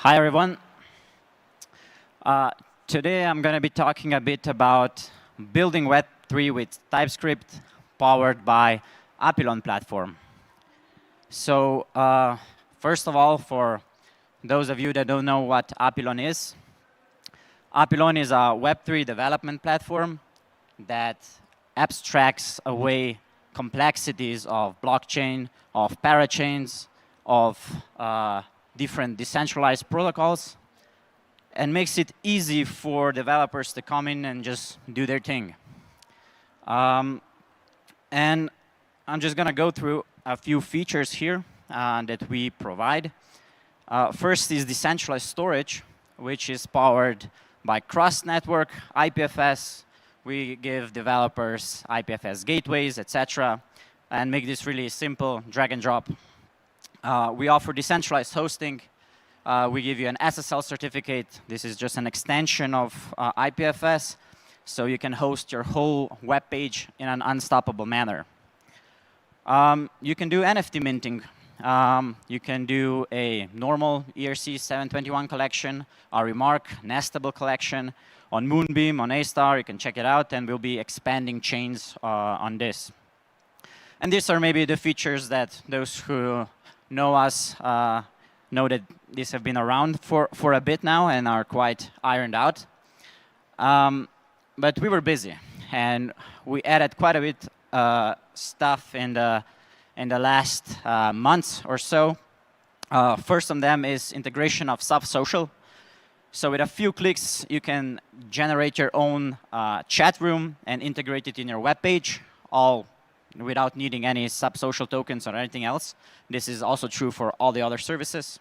Hi, everyone. Today, I'm going to be talking a bit about building Web3 with TypeScript powered by Apylon platform. So first of all, for those of you that don't know what Apylon is a Web3 development platform that abstracts away complexities of blockchain, of parachains, of different decentralized protocols, and makes it easy for developers to come in and just do their thing. And I'm just going to go through a few features here that we provide. First is decentralized storage, which is powered by cross-network IPFS. We give developers IPFS gateways, etc., and make this really simple, drag and drop. We offer decentralized hosting. We give you an SSL certificate. This is just an extension of IPFS, so you can host your whole web page in an unstoppable manner. You can do NFT minting. You can do a normal ERC 721 collection, a Remark nestable collection. On Moonbeam, on A-Star, you can check it out, and we'll be expanding chains on this. And these are maybe the features that those who know us know that these have been around for a bit now and are quite ironed out. But we were busy, and we added quite a bit stuff in the last months or so. First of them is integration of sub-social. So with a few clicks, you can generate your own chat room and integrate it in your web page, all without needing any sub-social tokens or anything else. This is also true for all the other services.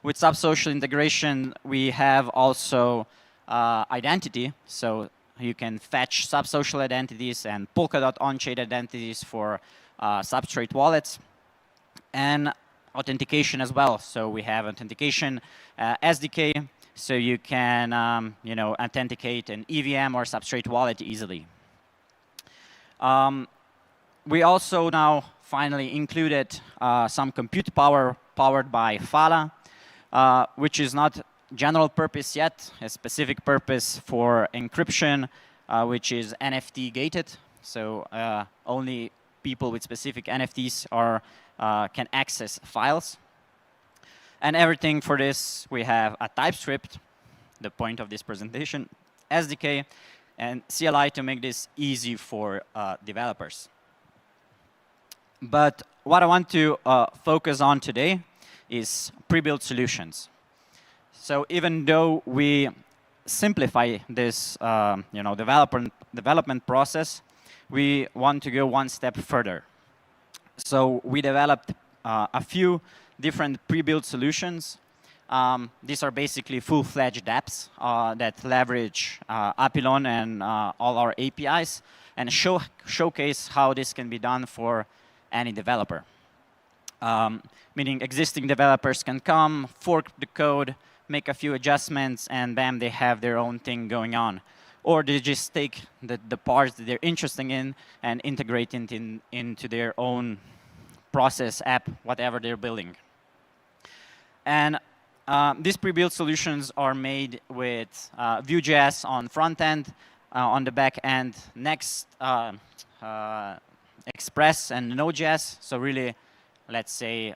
With sub-social integration, we have also identity. So you can fetch sub-social identities and Polkadot on-chain identities for Substrate wallets, and authentication as well. So we have authentication SDK, so you can authenticate an EVM or Substrate wallet easily. We also now finally included some compute power powered by Fala, which is not general purpose yet, a specific purpose for encryption, which is NFT gated. So only people with specific NFTs can access files. And everything for this, we have a TypeScript, the point of this presentation, SDK, and CLI to make this easy for developers. But what I want to focus on today is pre-built solutions. So even though we simplify this development process, we want to go one step further. So we developed a few different pre-built solutions. These are basically full-fledged apps that leverage Apylon and all our APIs and showcase how this can be done for any developer. Meaning existing developers can come, fork the code, make a few adjustments, and bam, they have their own thing going on. Or they just take the parts that they're interested in and integrate it into their own process, app, whatever they're building. And these pre-built solutions are made with Vue.js on front end, on the back end, Next, Express, and Node.js. So really, let's say,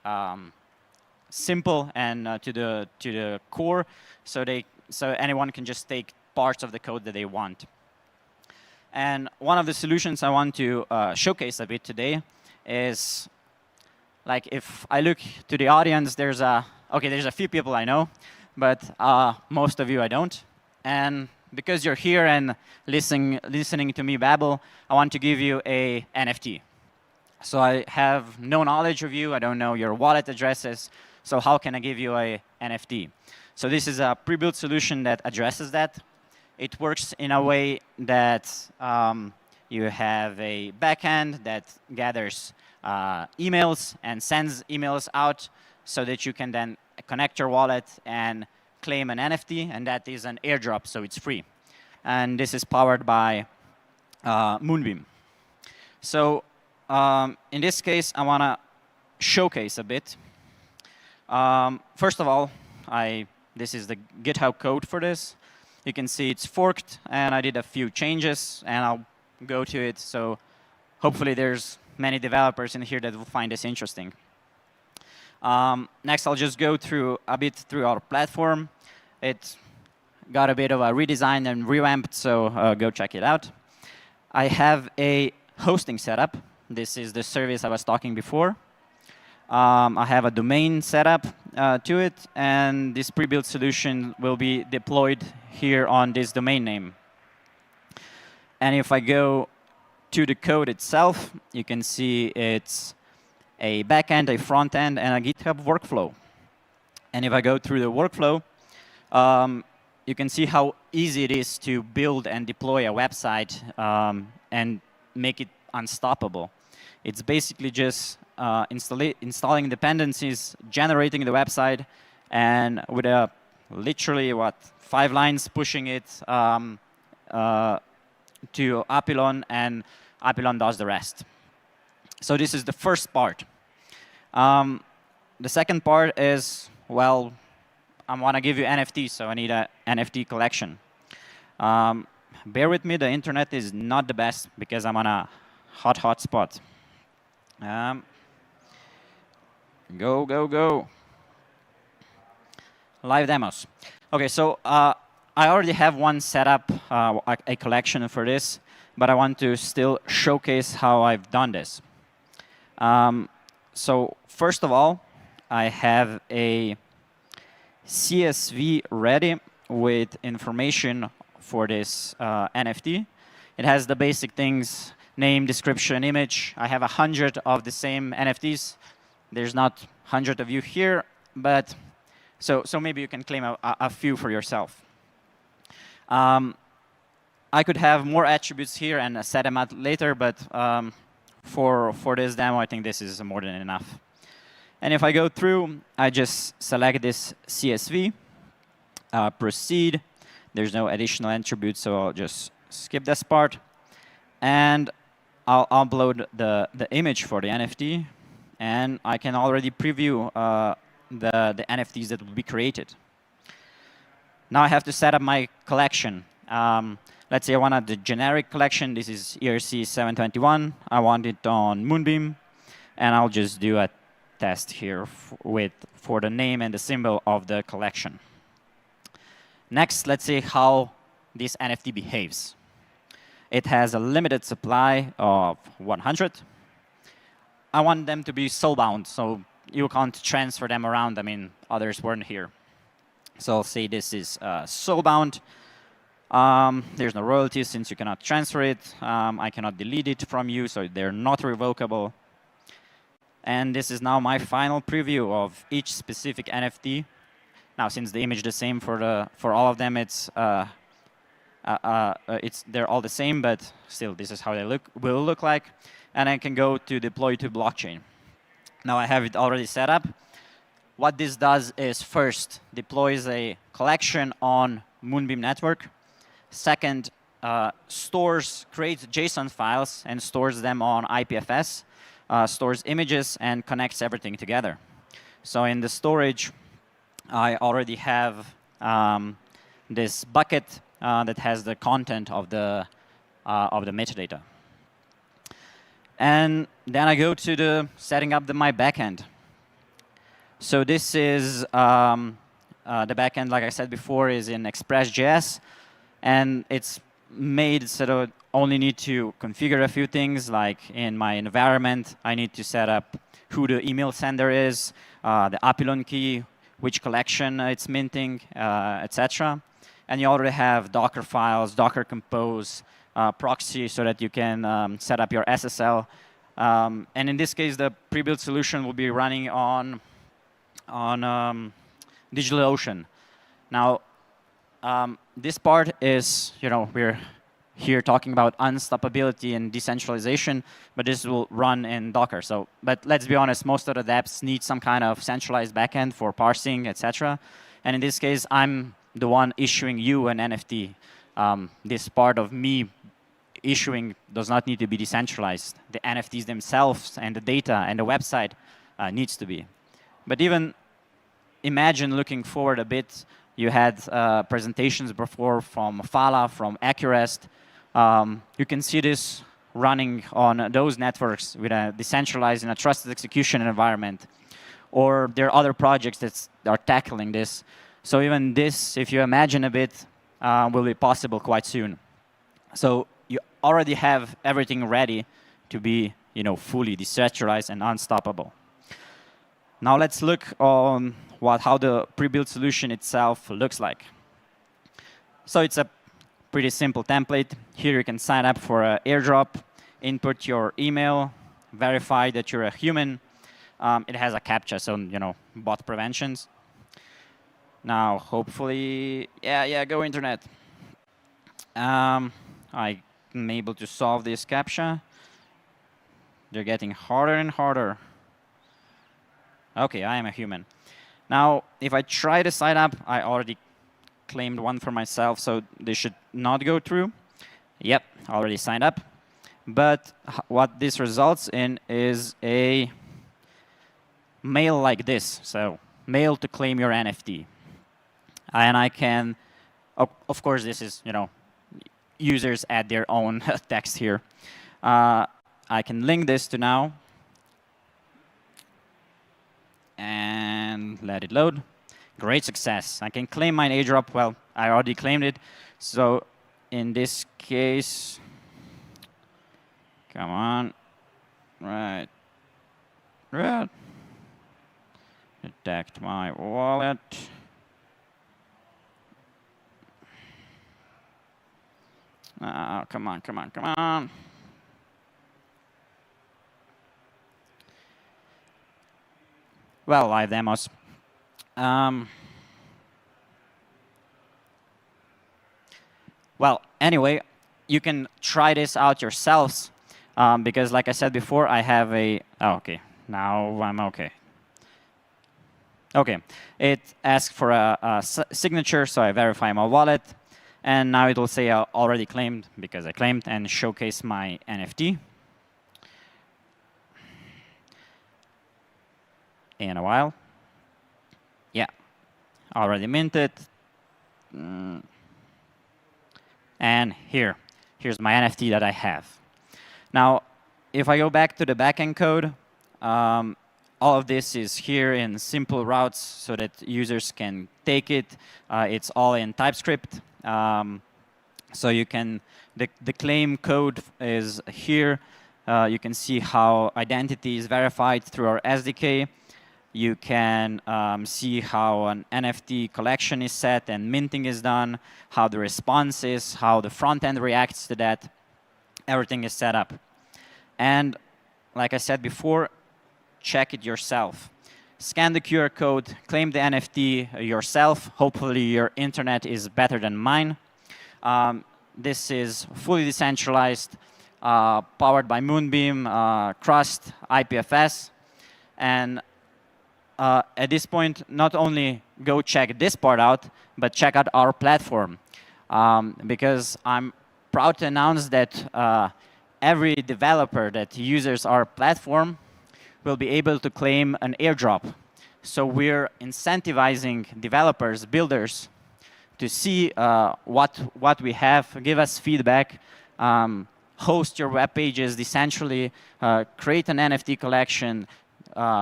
simple and to the core, so anyone can just take parts of the code that they want. And one of the solutions I want to showcase a bit today is, like, if I look to the audience, there's a few people I know, but most of you I don't. And because you're here and listening to me babble, I want to give you a NFT. So I have no knowledge of you. I don't know your wallet addresses. So how can I give you a NFT? So this is a pre-built solution that addresses that. It works in a way that you have a backend that gathers emails and sends emails out so that you can then connect your wallet and claim an NFT, and that is an airdrop, so it's free. And this is powered by Moonbeam. So in this case, I want to showcase a bit. First of all, This is the GitHub code for this. You can see it's forked, and I did a few changes, and I'll go to it. So hopefully there's many developers in here that will find this interesting. Next, I'll just go through a bit through our platform. It got a bit of a redesign and revamped, so go check it out. I have a hosting setup. This is the service I was talking before. I have a domain setup to it, and this pre-built solution will be deployed here on this domain name. And if I go to the code itself, you can see it's a backend, a front end, and a GitHub workflow. And if I go through the workflow, you can see how easy it is to build and deploy a website and make it unstoppable. It's basically just installing dependencies, generating the website, and with literally 5 lines pushing it to Apilon, and Apilon does the rest. So this is the first part. The second part is, well, I want to give you NFTs, so I need an NFT collection. Bear with me, the internet is not the best because I'm on a hot spot. Go. Live demos. OK, so I already have one set up, a collection for this, but I want to still showcase how I've done this. So first of all, I have a CSV ready with information for this NFT. It has the basic things: name, description, image. I have 100 of the same NFTs. There's not 100 of you here, but so maybe you can claim a few for yourself. I could have more attributes here and set them out later, but for this demo, I think this is more than enough. And if I go through, I just select this CSV, proceed. There's no additional attributes, so I'll just skip this part. And I'll upload the image for the NFT, and I can already preview the NFTs that will be created. Now I have to set up my collection. Let's say I wanted the generic collection. This is ERC 721. I want it on Moonbeam, and I'll just do a test here for the name and the symbol of the collection. Next, let's see how this NFT behaves. It has a limited supply of 100. I want them to be soulbound, so you can't transfer them around. I mean, others weren't here. So I'll say this is soulbound. There's no royalties since you cannot transfer it. I cannot delete it from you, so they're not revocable. And this is now my final preview of each specific NFT. Now, since the image is the same for all of them, they're all the same, but still, this is how they will look like. And I can go to deploy to blockchain. Now I have it already set up. What this does is first deploys a collection on Moonbeam network. Second, creates JSON files and stores them on IPFS, stores images, and connects everything together. So in the storage, I already have this bucket that has the content of the metadata. And then I go to the setting up my backend. So this is the backend, like I said before, is in Express.js. And it's made so that I only need to configure a few things, like in my environment, I need to set up who the email sender is, the Apilon key, which collection it's minting, etc. And you already have Docker files, Docker Compose, proxy, so that you can set up your SSL. And in this case, the pre-built solution will be running on DigitalOcean. Now, this part is, we're here talking about unstoppability and decentralization, but this will run in Docker. But let's be honest, most of the dApps need some kind of centralized backend for parsing, etc. And in this case, I'm the one issuing you an NFT. This part of me issuing does not need to be decentralized. The NFTs themselves and the data and the website needs to be. But even imagine looking forward a bit, you had presentations before from Fala, from Accurest. You can see this running on those networks with a decentralized and a trusted execution environment. Or there are other projects that are tackling this. So even this, if you imagine a bit, will be possible quite soon. So you already have everything ready to be fully decentralized and unstoppable. Now let's look on how the pre-built solution itself looks like. So it's a pretty simple template. Here you can sign up for an airdrop, input your email, verify that you're a human. It has a CAPTCHA, so bot preventions. Now, hopefully, go internet. I'm able to solve this CAPTCHA. They're getting harder and harder. OK, I am a human. Now, if I try to sign up, I already claimed one for myself, so this should not go through. Yep, already signed up. But what this results in is a mail like this. So mail to claim your NFT. And I can, of course, this is, users add their own text here. I can link this to now. And let it load. Great success. I can claim my airdrop. Well, I already claimed it. So in this case, come on. Right. Detect my wallet. Come on. Well, live demos. Well, anyway, you can try this out yourselves because, like I said before, I have a. Oh, OK, now I'm OK. OK, it asks for a signature, so I verify my wallet. And now it will say I already claimed because I claimed and showcase my NFT. In a while. Yeah, already minted. And here's my NFT that I have. Now, if I go back to the backend code, all of this is here in simple routes so that users can take it. It's all in Typescript. So you can, the claim code is here. You can see how identity is verified through our SDK. You can see how an NFT collection is set and minting is done, how the response is, how the front end reacts to that. Everything is set up. And like I said before, check it yourself. Scan the QR code, claim the NFT yourself. Hopefully, your internet is better than mine. This is fully decentralized, powered by Moonbeam, Crust, IPFS. And at this point, not only go check this part out, but check out our platform. Because I'm proud to announce that every developer that uses our platform will be able to claim an airdrop. So we're incentivizing developers, builders, to see what we have, give us feedback, host your web pages decentrally, create an NFT collection,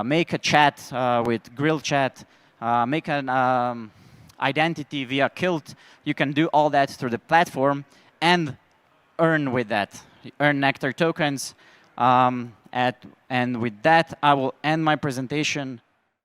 make a chat with Grill Chat, make an identity via Kilt. You can do all that through the platform and earn with that. Earn Nectar tokens. And with that, I will end my presentation.